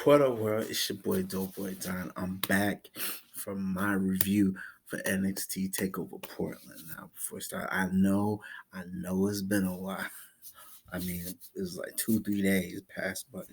What up, world? It's your boy Dope Boy Don. I'm back from my review for NXT Takeover Portland. Now, before I start, I know it's been a while. I mean, it was like 2, 3 days past, but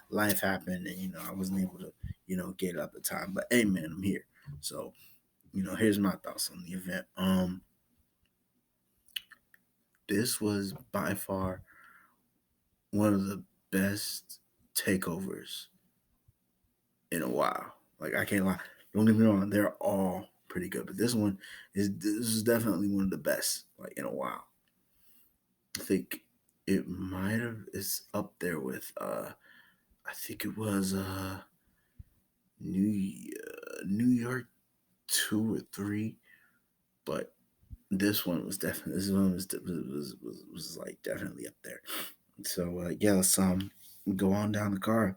life happened, and I wasn't able to, get up at time. But hey, man, I'm here. So, here's my thoughts on the event. This was by far one of the best takeovers in a while. Like I can't lie. Don't get me wrong, they're all pretty good, but this is definitely one of the best like in a while. I think it might have it's up there with I think it was New York 2 or 3, but this one was like definitely up there. So yeah, let's go on down the card.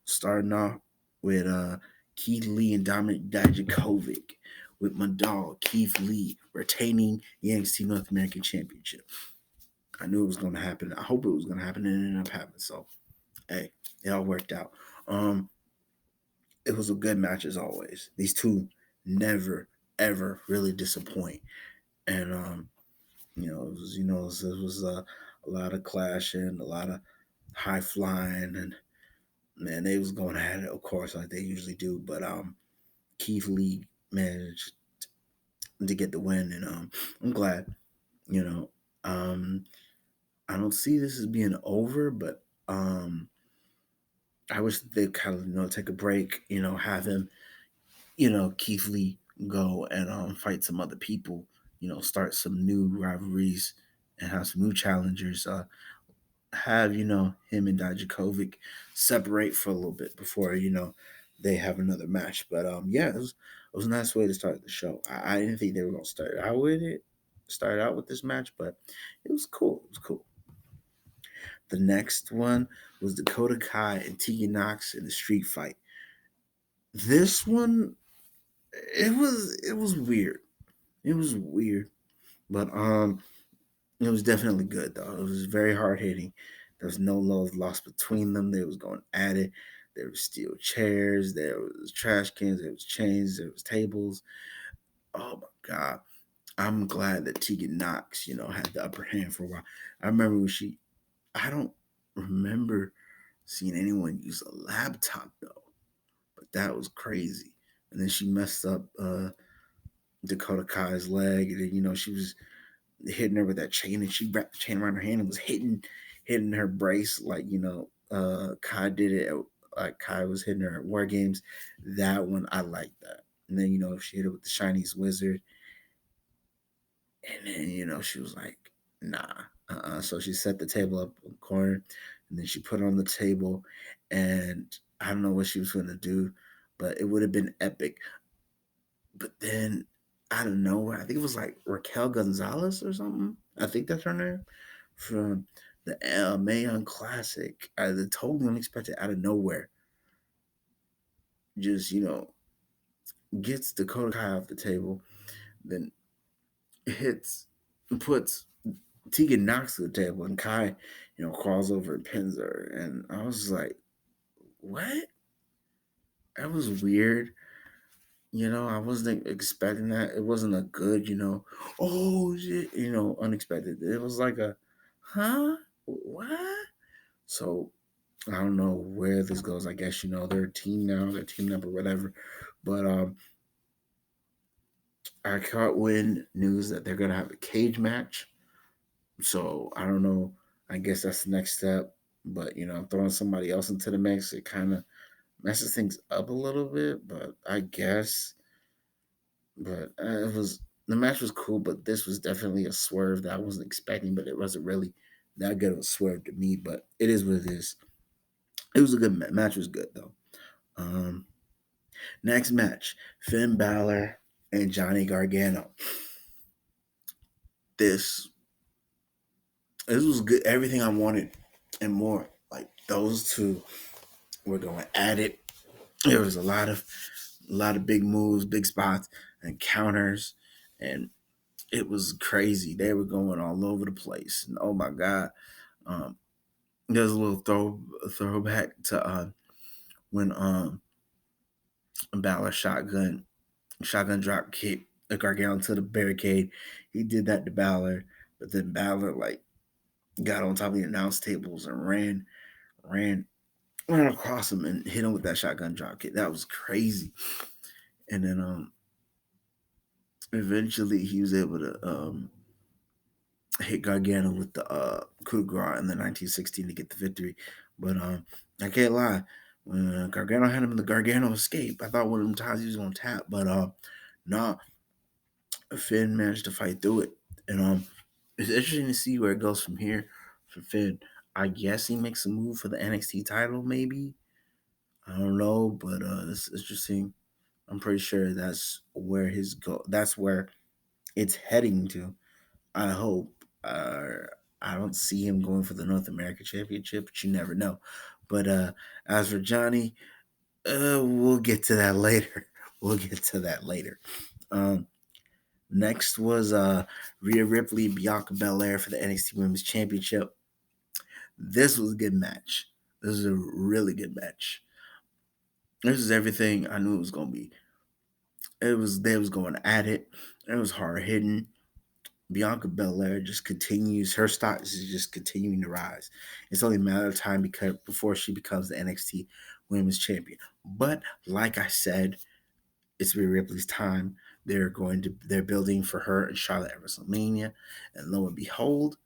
Starting off with Keith Lee and Dominic Dijakovic, with my dog Keith Lee retaining the NXT North American Championship. I knew it was going to happen. I hope it was going to happen, and it ended up happening. So, hey, it all worked out. It was a good match as always. These two never ever really disappoint, and it was a lot of clashing, a lot of high flying, and man, they was going at it, of course, like they usually do. But Keith Lee managed to get the win, and I'm glad. You know, um, I don't see this as being over, but I wish they kind of take a break. Have him, Keith Lee go and fight some other people. Start some new rivalries and have some new challengers. Have him and Dijakovic separate for a little bit before they have another match. But yeah, it was a nice way to start the show. I didn't think they were gonna start out with this match, but it was cool. It was cool. The next one was Dakota Kai and Tegan Knox in the street fight. This one, it was weird. It was weird, but it was definitely good though. It was very hard hitting. There was no love lost between them. They was going at it. There was steel chairs. There was trash cans. There was chains. There was tables. Oh my god! I'm glad that Tegan Knox, had the upper hand for a while. I remember when she. I don't remember seeing anyone use a laptop though, but that was crazy. And then she messed up Dakota Kai's leg, and then she was hitting her with that chain, and she wrapped the chain around her hand and was hitting her brace like Kai did it. Like Kai was hitting her at War Games. That one I like that. And then she hit it with the Chinese Wizard, and then she was like, nah. So she set the table up in the corner, and then she put it on the table, and I don't know what she was going to do, but it would have been epic. But then out of nowhere, I think it was like Raquel Gonzalez or something. I think that's her name, from the Mae Young Classic. The totally unexpected out of nowhere, just gets Dakota Kai off the table, then hits, puts Tegan Knox to the table, and Kai, crawls over and pins her. And I was like, what? That was weird. I wasn't expecting that. It wasn't a good, oh shit, unexpected. It was like a, huh? What? So I don't know where this goes. I guess, they're a team now, they're team up or whatever. But I caught wind news that they're gonna have a cage match. So I don't know. I guess that's the next step. But throwing somebody else into the mix, it kind of messes things up a little bit. But I guess. But the match was cool, but this was definitely a swerve that I wasn't expecting. But it wasn't really that good of a swerve to me. But it is what it is. It was a good match. Was good though. Um, Next match: Finn Balor and Johnny Gargano. This this was good. Everything I wanted and more. Like those two were going at it. There was a lot of big moves, big spots, and counters, and it was crazy. They were going all over the place. And oh my god, um, there's a little throwback to when Balor shotgun drop kick a Gargano to the barricade. He did that to Balor, but then Balor like got on top of the announce tables and ran ran across him and hit him with that shotgun drop kick. That was crazy. And then eventually he was able to hit Gargano with the coup de grace in the 1916 to get the victory. But I can't lie, when Gargano had him in the Gargano escape, I thought one of them times he was gonna tap, but nah, Finn managed to fight through it. And it's interesting to see where it goes from here for Finn. I guess he makes a move for the NXT title, maybe. I don't know, but it's interesting. I'm pretty sure that's where his go. That's where it's heading to. I hope. I don't see him going for the North American Championship, but you never know. But as for Johnny, we'll get to that later. We'll get to that later. Um, Next was Rhea Ripley, Bianca Belair for the NXT Women's Championship. This was a good match. This is a really good match. This is everything I knew it was gonna be. It was they was going at it. It was hard hitting. Bianca Belair just continues. Her stock is just continuing to rise. It's only a matter of time because before she becomes the NXT Women's Champion. But like I said, it's Rhea Ripley's time. They're building for her and Charlotte at WrestleMania, and lo and behold,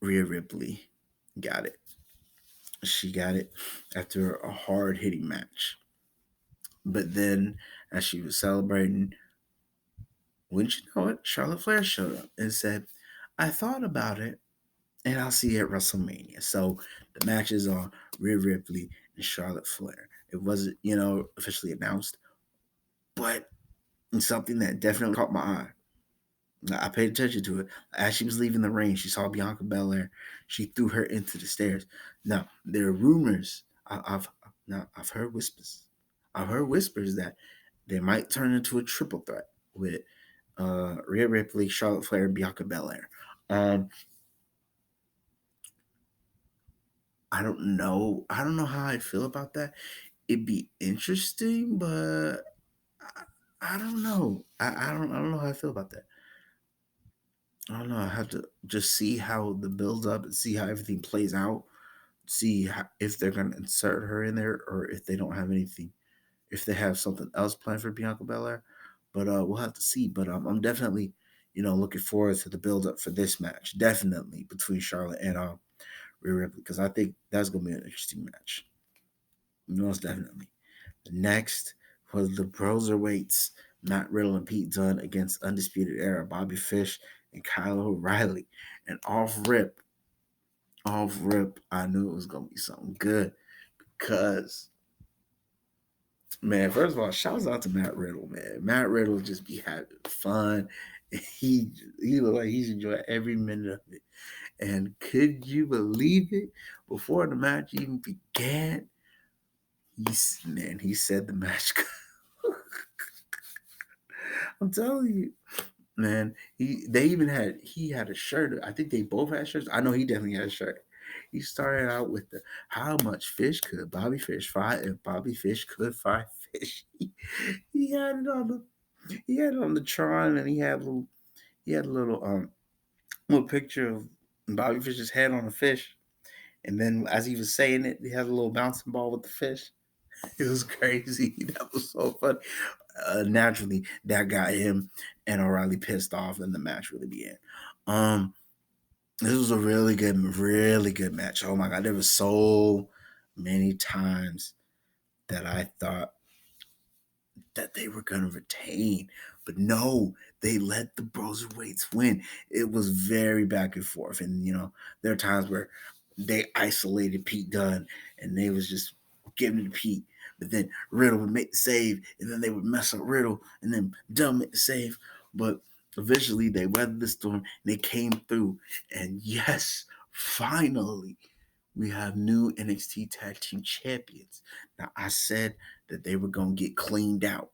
Rhea Ripley got it. She got it after a hard hitting match. But then, as she was celebrating, wouldn't you know it, Charlotte Flair showed up and said, "I thought about it, and I'll see you at WrestleMania." So the matches are Rhea Ripley and Charlotte Flair. It wasn't, officially announced, but it's something that definitely caught my eye. I paid attention to it. As she was leaving the ring, she saw Bianca Belair. She threw her into the stairs. Now there are rumors. I've heard whispers. I've heard whispers that they might turn into a triple threat with Rhea Ripley, Charlotte Flair, and Bianca Belair. Um, I don't know. I don't know how I feel about that. It'd be interesting, but I, I don't know. I don't know how I feel about that. I don't know. I have to just see how the build up and see how everything plays out. See if they're gonna insert her in there or if they don't have anything. If they have something else planned for Bianca Belair, but we'll have to see. But I'm definitely, looking forward to the build up for this match. Definitely between Charlotte and Rhea Ripley because I think that's gonna be an interesting match. Most definitely. The next was the Broserweights, Matt Riddle and Pete Dunne against Undisputed Era, Bobby Fish and Kyle O'Reilly. And off rip, I knew it was gonna be something good because man, first of all, shouts out to Matt Riddle, man. Matt Riddle just be having fun. He look like he's enjoying every minute of it. And could you believe it? Before the match even began, he said the match. I'm telling you, man. He had a shirt. I think they both had shirts. I know he definitely had a shirt. He started out with the how much fish could Bobby Fish fry if Bobby Fish could fry fish. He had it on the Tron, and he had a little picture of Bobby Fish's head on a fish. And then as he was saying it, he had a little bouncing ball with the fish. It was crazy. That was so funny. Naturally, that got him and O'Reilly pissed off, and the match really began. Um, this was a really good match. Oh my god, there was so many times that I thought that they were going to retain. But no, they let the Broserweights win. It was very back and forth. And, there are times where they isolated Pete Dunne and they was just giving it to Pete. But then Riddle would make the save and then they would mess up Riddle and then Dunne make the save. But eventually they weathered the storm and they came through. And yes, finally, we have new NXT Tag Team Champions. Now, I said that they were going to get cleaned out.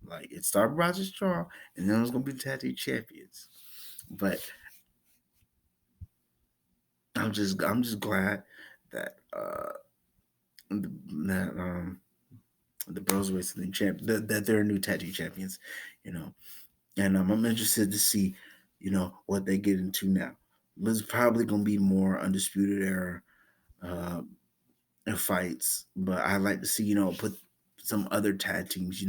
Like, it started Roger Strong, and then it was going to be the Tag Team Champions. But I'm just glad that that the Bros Wrestling champ that they're new tag team champions, you know. And I'm interested to see, what they get into now. There's probably gonna be more undisputed era uh, fights, but I like to see, put some other tag teams,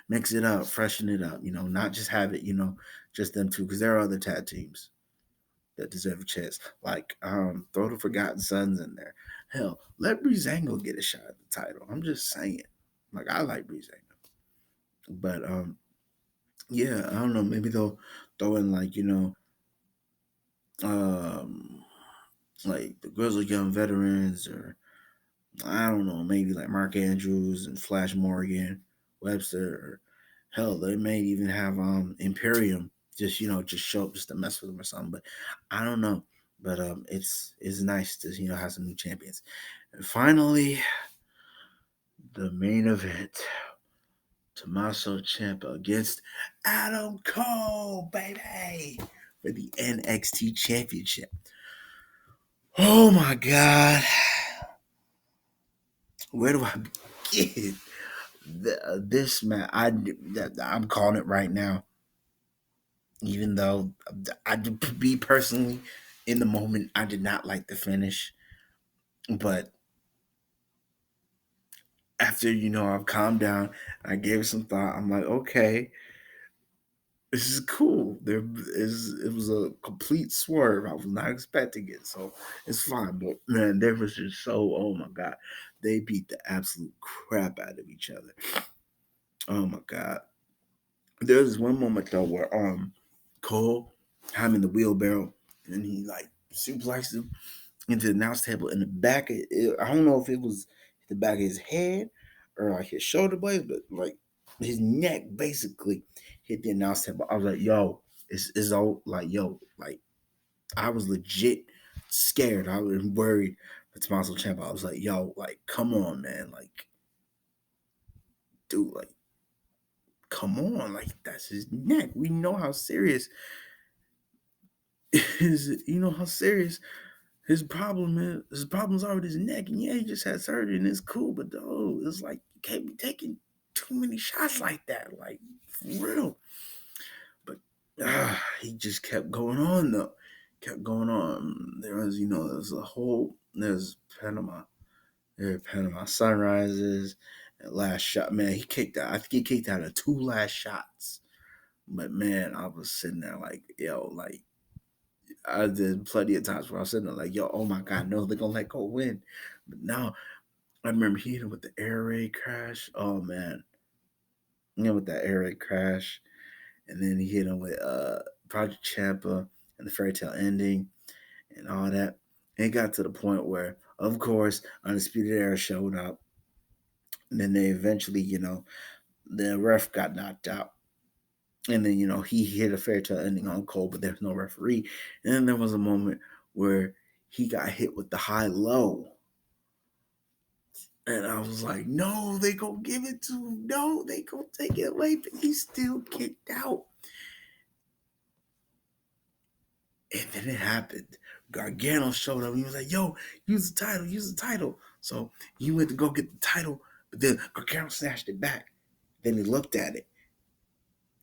mix it up, freshen it up, not just have it, just them two, because there are other tag teams that deserve a chance. Like, throw the Forgotten Sons in there. Hell, let Breezango get a shot at the title. I'm just saying. Like, I like Breezango, but yeah, I don't know. Maybe they'll throw in like, um, like the Grizzly Young Veterans, or I don't know, maybe like Mark Andrews and Flash Morgan, Webster, or hell, they may even have Imperium just just show up just to mess with them or something. But I don't know. But it's nice to have some new champions. And finally, the main event: Tommaso Ciampa against Adam Cole, baby, for the NXT Championship. Oh my God, where do I begin? This man, I'm calling it right now. Even though be personally, in the moment, I did not like the finish, but after I've calmed down, I gave it some thought. I'm like, okay, this is cool. It was a complete swerve. I was not expecting it, so it's fine. But man, there was just oh my God, they beat the absolute crap out of each other. Oh my God. There's one moment though where Cole had him in the wheelbarrow and he like suplexed him into the announce table in the back of it. I don't know if it was the back of his head or like his shoulder blades, but like his neck basically hit the announce table. I was like, yo, it's all like, yo, like I was legit scared. I was worried for Tommaso Ciampa. I was like, yo, like come on, man, like dude, like come on, like that's his neck. We know how serious how serious his problem is. His problems are with his neck, and yeah, he just had surgery, and it's cool. But though, it's like you can't be taking too many shots like that, like for real. But he just kept going on though, kept going on. There's Panama, Panama Sunrises, and last shot. Man, he kicked out. I think he kicked out of two last shots. But man, I was sitting there like, yo, like I did plenty of times where I was sitting there like, yo, oh my God, no, they're gonna let go win. But now I remember he hit him with the air raid crash. Oh man. With that air raid crash. And then he hit him with Project Champa and the fairy tale ending and all that. And it got to the point where, of course, Undisputed Era showed up. And then they eventually, the ref got knocked out. And then, he hit a fairy tale ending on Cole, but there's no referee. And then there was a moment where he got hit with the high low. And I was like, no, they gonna give it to him. No, they gonna take it away, but he still kicked out. And then it happened. Gargano showed up. He was like, yo, use the title, use the title. So he went to go get the title, but then Gargano snatched it back. Then he looked at it.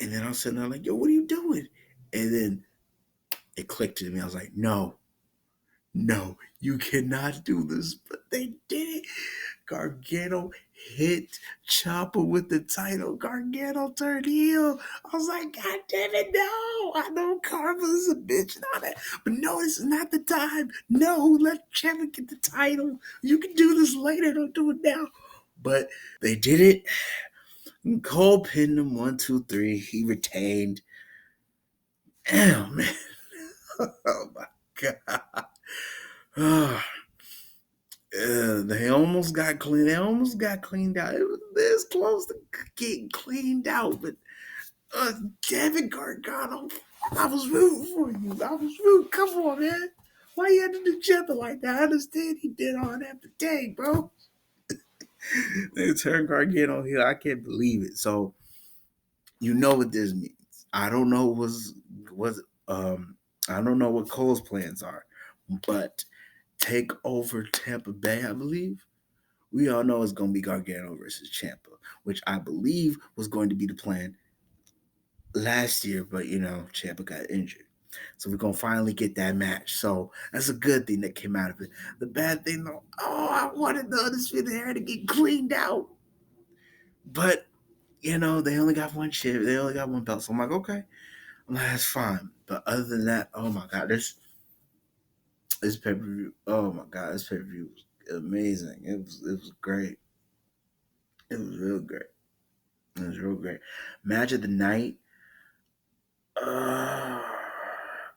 And then I was sitting there like, yo, what are you doing? And then it clicked to me. I was like, no, you cannot do this. But they did it. Gargano hit Ciampa with the title. Gargano turned heel. I was like, God damn it, no. I know Karma's a bitch and all that. But no, this is not the time. No, let Ciampa get the title. You can do this later. Don't do it now. But they did it. Cole pinned him 1, 2, 3. He retained. Damn, man. Oh my God. They almost got clean. They almost got cleaned out. It was this close to getting cleaned out, but David Gargano, I was rooting for you. I was rooting. Come on, man. Why you had to do Ciampa like that? I understand he did all that, but dang, bro. They turned Gargano here. I can't believe it. So you know what this means. I don't know was I don't know what Cole's plans are, but take over Tampa Bay, I believe. we all know it's going to be Gargano versus Ciampa, which I believe was going to be the plan last year, but Ciampa got injured. So we're gonna finally get that match. So that's a good thing that came out of it. The bad thing though, I wanted the Undisputed Era to get cleaned out. But they only got one chip, they only got one belt. So I'm like, okay. I'm like, that's fine. But other than that, oh my god, this pay-per-view, oh my god, this pay-per-view was amazing. It was great. It was real great. It was real great. Match of the night. Uh,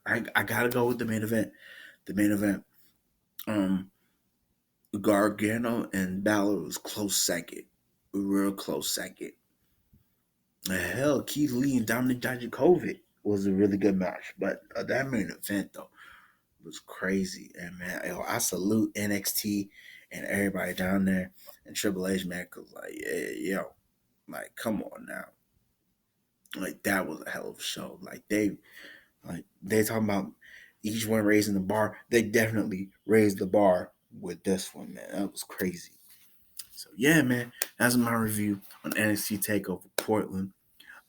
I gotta go with the main event. The main event. Um, Gargano and Balor was close second, real close second. Hell, Keith Lee and Dominic Dijakovic was a really good match, but that main event though was crazy. And man, I salute NXT and everybody down there and Triple H, man, cause like, yeah, like come on now, like that was a hell of a show. Like they talking about each one raising the bar. They definitely raised the bar with this one, man. That was crazy. So yeah, man, that's my review on NXT Takeover Portland.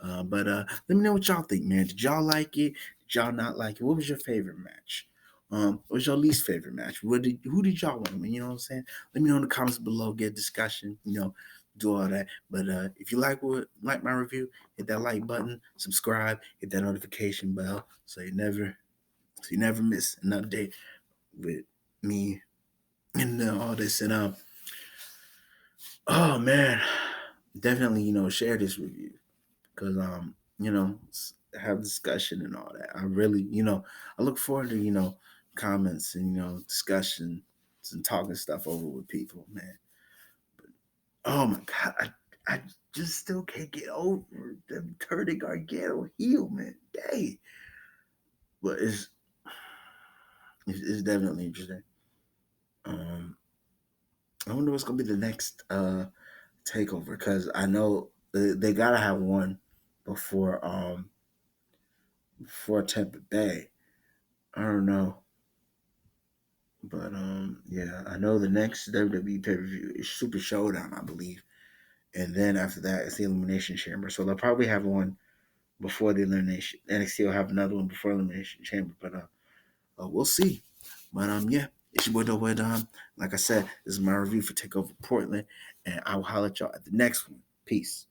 But let me know what y'all think, man. Did y'all like it? Did y'all not like it? What was your favorite match? What was your least favorite match? Who did y'all want? You know what I'm saying? Let me know in the comments below. Get discussion. Do all that. But if you like my review, hit that like button, subscribe, hit that notification bell, so you never miss an update with me and all this. And oh man, definitely share this review because have discussion and all that. I really I look forward to comments and discussions and talking stuff over with people, man. Oh my god, I just still can't get over them turning Gargano heel, man. Dang, but it's definitely interesting. Um, I wonder what's gonna be the next takeover because I know they gotta have one before before Tampa Bay. I don't know. But yeah, I know the next WWE pay per view is Super Showdown, I believe, and then after that it's the Elimination Chamber. So they'll probably have one before the Elimination. NXT will have another one before Elimination Chamber, but we'll see. But yeah, it's your boy Double Dom. Like I said, this is my review for Takeover Portland, and I will holler at y'all at the next one. Peace.